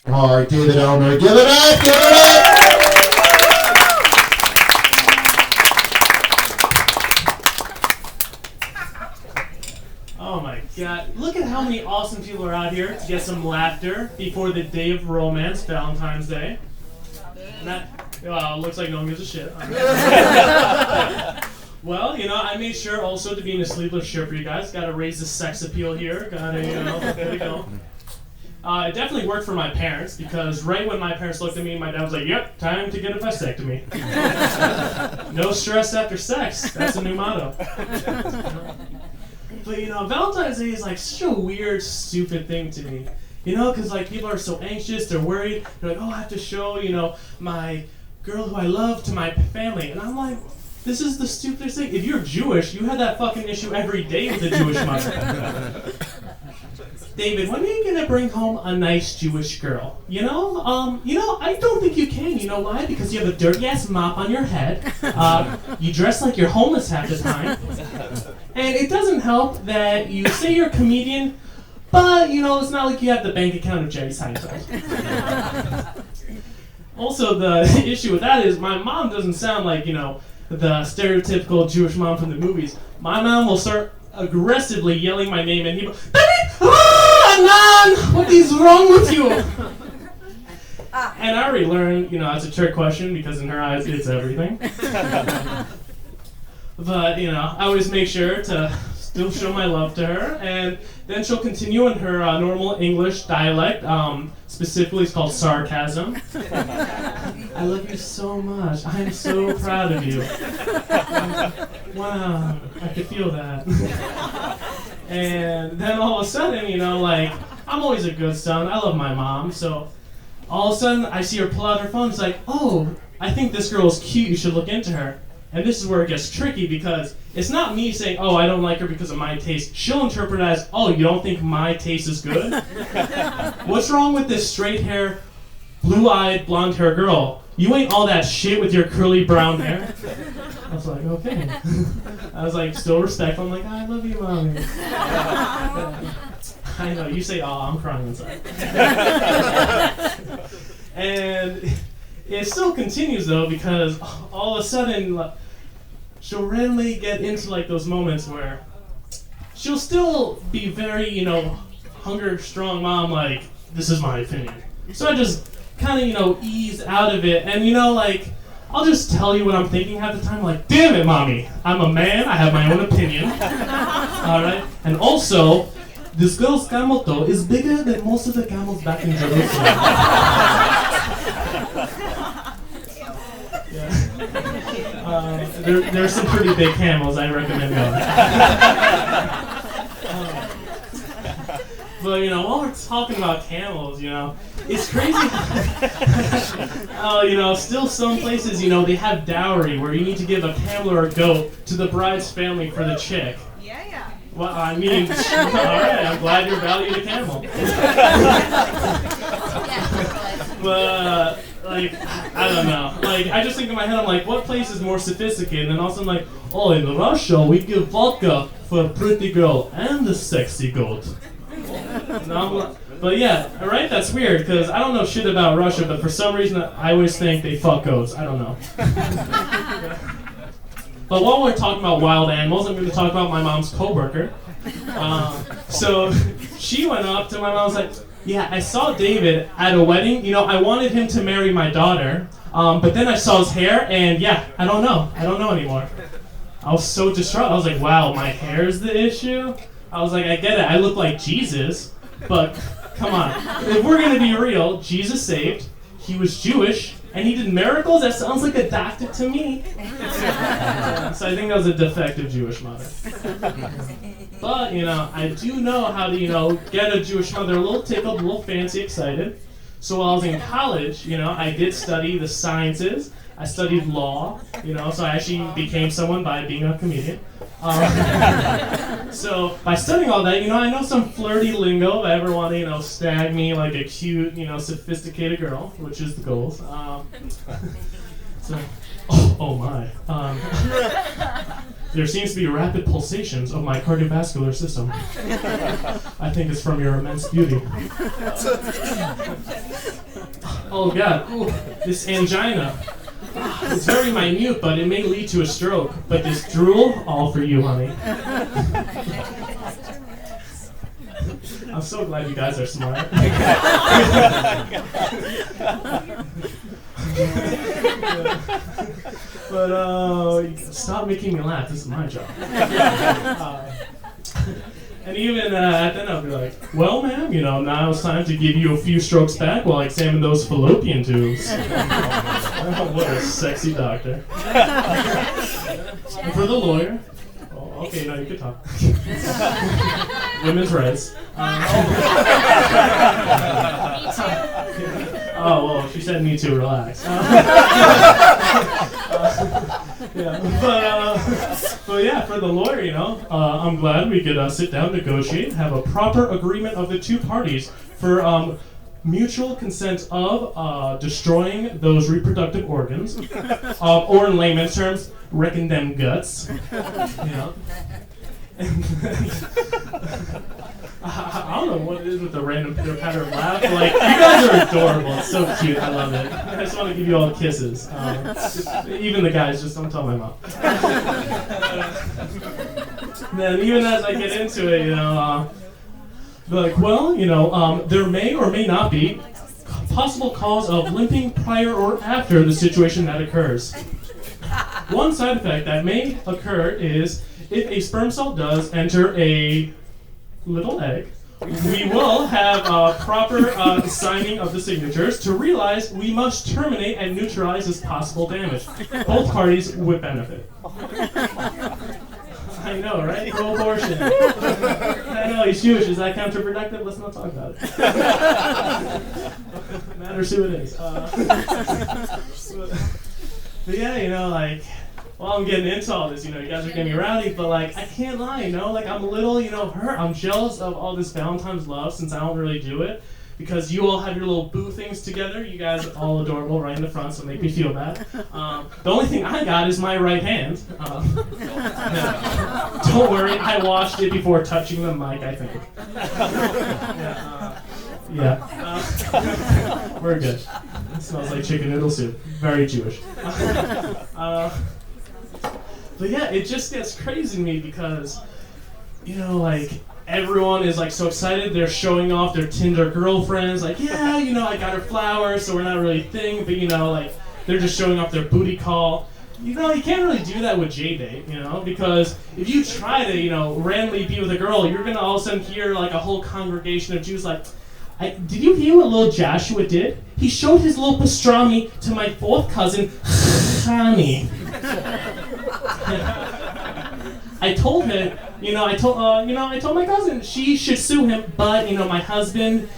All right, David Elmer, give it up, give it up! Oh my god, look at how many awesome people are out here to get some laughter before the day of romance, Valentine's Day. And that, looks like no one gives a shit. Well, I made sure also to be in a sleeveless shirt for you guys. Gotta raise the sex appeal here. Gotta, there we go. It definitely worked for my parents because right when my parents looked at me, my dad was like, "Yep, time to get a vasectomy." No stress after sex. That's a new motto. But Valentine's Day is like such a weird, stupid thing to me. Because like people are so anxious, they're worried. They're like, "Oh, I have to show my girl who I love to my family," and I'm like, this is the stupidest thing. If you're Jewish, you have that fucking issue every day with a Jewish mother. David, when are you gonna bring home a nice Jewish girl? I don't think you can. You know why? Because you have a dirty ass mop on your head. You dress like you're homeless half the time, and it doesn't help that you say you're a comedian, but it's not like you have the bank account of Jerry Seinfeld. Also, the issue with that is my mom doesn't sound like the stereotypical Jewish mom from the movies. My mom will start aggressively yelling my name, and he'll be, "David! Nan! What is wrong with you?" And I already learned, it's a trick question because in her eyes it's everything. But, I always make sure to still show my love to her, and then she'll continue in her normal English dialect. Specifically, it's called sarcasm. "I love you so much. I'm so proud of you." Wow, I could feel that. And then all of a sudden, I'm always a good son. I love my mom. So all of a sudden, I see her pull out her phone. It's like, "Oh, I think this girl is cute. You should look into her." And this is where it gets tricky because it's not me saying, "Oh, I don't like her because of my taste." She'll interpret it as, "Oh, you don't think my taste is good?" "What's wrong with this straight hair, blue-eyed, blonde hair girl? You ain't all that shit with your curly brown hair." I was like, okay. I was like, still respectful. I'm like, "I love you, Mommy." I know, you say, "Oh," I'm crying inside. And it still continues though because all of a sudden she'll randomly get into like those moments where she'll still be very, hunger strong mom, like, "This is my opinion." So I just kind of, ease out of it and, I'll just tell you what I'm thinking half the time, like, "Damn it, Mommy, I'm a man, I have my own opinion." Alright? And also, this girl's camel toe is bigger than most of the camels back in Jerusalem. Yeah. There's some pretty big camels, I recommend going. But, while we're talking about camels, it's crazy. Still some places, they have dowry where you need to give a camel or a goat to the bride's family for the chick. Yeah. Well, I mean, alright, I'm glad you're valued a camel. But, I don't know. I just think in my head, I'm like, what place is more sophisticated? And also I'm like, "Oh, in Russia, we give vodka for a pretty girl and a sexy goat." But yeah, right? That's weird, because I don't know shit about Russia, but for some reason I always think they fuck goats. I don't know. But while we're talking about wild animals, I'm going to talk about my mom's coworker. So she went up to my mom and was like, "Yeah, I saw David at a wedding. I wanted him to marry my daughter, but then I saw his hair, and yeah, I don't know. I don't know anymore." I was so distraught. I was like, wow, my hair is the issue? I was like, I get it. I look like Jesus, but come on. If we're going to be real, Jesus saved. He was Jewish, and he did miracles. That sounds like a doctor to me. So I think that was a defective Jewish mother. But, I do know how to, get a Jewish mother a little tickled, a little fancy, excited. So while I was in college, I did study the sciences. I studied law, so I actually became someone by being a comedian. So by studying all that, I know some flirty lingo if I ever want to, stag me like a cute, sophisticated girl, which is the goal. So, oh my. There seems to be rapid pulsations of my cardiovascular system. I think it's from your immense beauty. Oh God, ooh, this angina. It's very minute, but it may lead to a stroke. But this drool, all for you, honey. I'm so glad you guys are smart. But stop making me laugh. This is my job. And even at then I'll be like, well, ma'am, now it's time to give you a few strokes back while I examine those fallopian tubes. Oh, what a sexy doctor. And for the lawyer, oh, okay, now you can talk. Women's rights. Me too. Oh, well, she said me too, relax. But yeah, for the lawyer, I'm glad we could sit down, negotiate, have a proper agreement of the two parties for mutual consent of destroying those reproductive organs, or in layman's terms, wrecking them guts. I don't know what it is with the random pitter patter laugh. Like, you guys are adorable. It's so cute. I love it. I just want to give you all kisses. Even the guys, just don't tell my mom. Then even as I get into it, they're like, well, there may or may not be possible cause of limping prior or after the situation that occurs. One side effect that may occur is if a sperm cell does enter a little egg, we will have a proper signing of the signatures to realize we must terminate and neutralize this possible damage. Both parties would benefit. I know, right? Pro-abortion. I know, he's Jewish. Is that counterproductive? Let's not talk about it. Matters who it is. But yeah, while I'm getting into all this, you guys are getting me rowdy, but I can't lie, I'm a little, hurt. I'm jealous of all this Valentine's love since I don't really do it, because you all have your little boo things together. You guys are all adorable right in the front, so make me feel bad. The only thing I got is my right hand. Don't worry, I washed it before touching the mic, I think. We're good. It smells like chicken noodle soup. Very Jewish. But yeah, it just gets crazy to me because, everyone is so excited. They're showing off their Tinder girlfriends. I got her flowers, so we're not really a thing. But they're just showing off their booty call. You can't really do that with J-Date, because if you try to, randomly be with a girl, you're gonna all of a sudden hear a whole congregation of Jews did you hear what little Joshua did? He showed his little pastrami to my fourth cousin, Chani. I told him, I told my cousin she should sue him, but my husband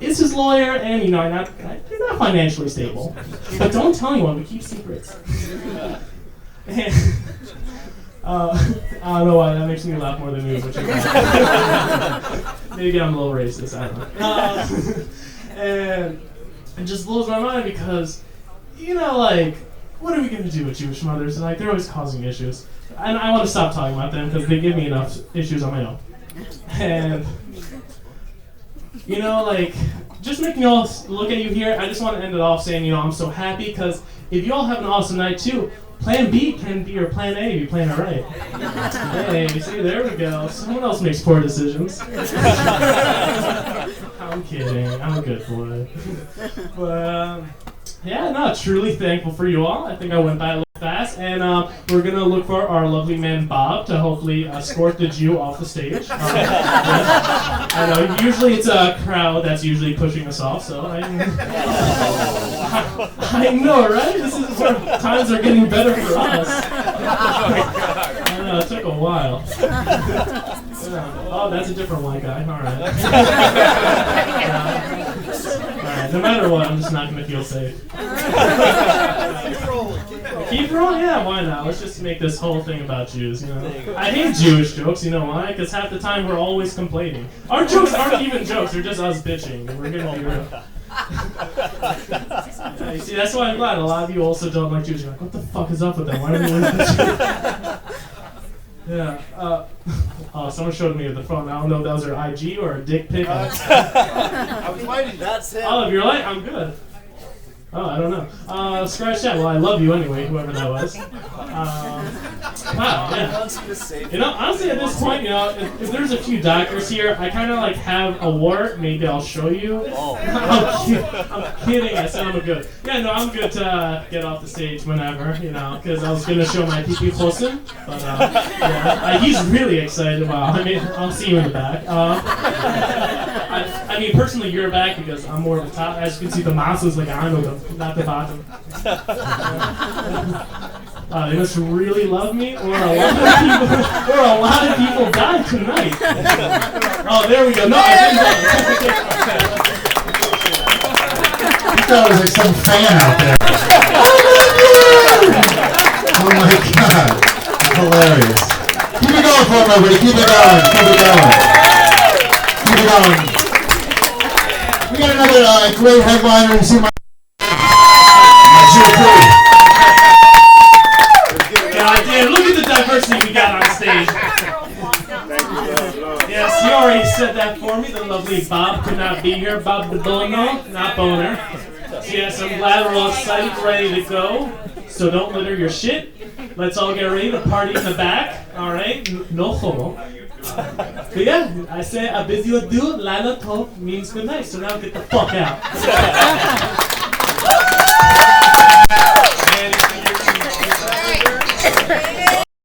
is his lawyer, and you're not financially stable. But don't tell anyone. We keep secrets. And, I don't know why that makes me laugh more than you, but maybe I'm a little racist. I don't know. And it just blows my mind because, what are we going to do with Jewish mothers? They're always causing issues. And I want to stop talking about them because they give me enough issues on my own. And, just making you all look at you here, I just want to end it off saying, I'm so happy because if you all have an awesome night too, Plan B can be your Plan A if you plan it right. Hey, see, there we go. Someone else makes poor decisions. I'm kidding. I'm a good boy. But, truly thankful for you all. I think I went by a little fast. And we're going to look for our lovely man Bob to hopefully escort the Jew off the stage. I know, usually it's a crowd that's usually pushing us off, so I know, right? This is where times are getting better for us. I know, it took a while. Oh, that's a different white guy. All right. Alright, no matter what, I'm just not going to feel safe. Keep rolling? Yeah, why not? Let's just make this whole thing about Jews, I hate Jewish jokes, you know why? Because half the time we're always complaining. Our jokes aren't even jokes, they're just us bitching. And we're going to be real. You see, that's why I'm glad a lot of you also don't like Jews. You're like, what the fuck is up with them? Why are they always bitching? Yeah, Someone showed me the phone. I don't know if that was her IG or a dick pic. I was fighting. That's it. Oh, if you're like, I'm good. Oh, I don't know. Scratch that. Well, I love you anyway, whoever that was. Wow, yeah. You know, honestly, at this point, you know, if there's a few doctors here, I kind of like have a wart. Maybe I'll show you. Oh. I'm kidding. I said I'm good. Yeah, no, I'm good to get off the stage whenever, you know, because I was going to show my pee-pee closer. But, yeah, he's really excited. Wow. I mean, I'll see you in the back. I mean, personally, you're back because I'm more of the top. As you can see, the monster's like on them, not the bottom. They must really love me, or a lot of people died tonight. Oh, there we go. No, I didn't know. You thought it was like some fan out there. I love you! Oh my God. That's hilarious. Keep it going for me, everybody. Keep it going. Keep it going. Keep it going. We got another great headliner and see my God damn, look at the diversity we got on stage. Yes, you already said that for me. The lovely Bob could not be here. Bob the Bono, not Boner. Yes, I'm glad we're all excited, ready to go. So don't litter your shit. Let's all get ready to party in the back. Alright? No homo. But yeah, I say a busy would do, Lila told means good night. So now get the fuck out.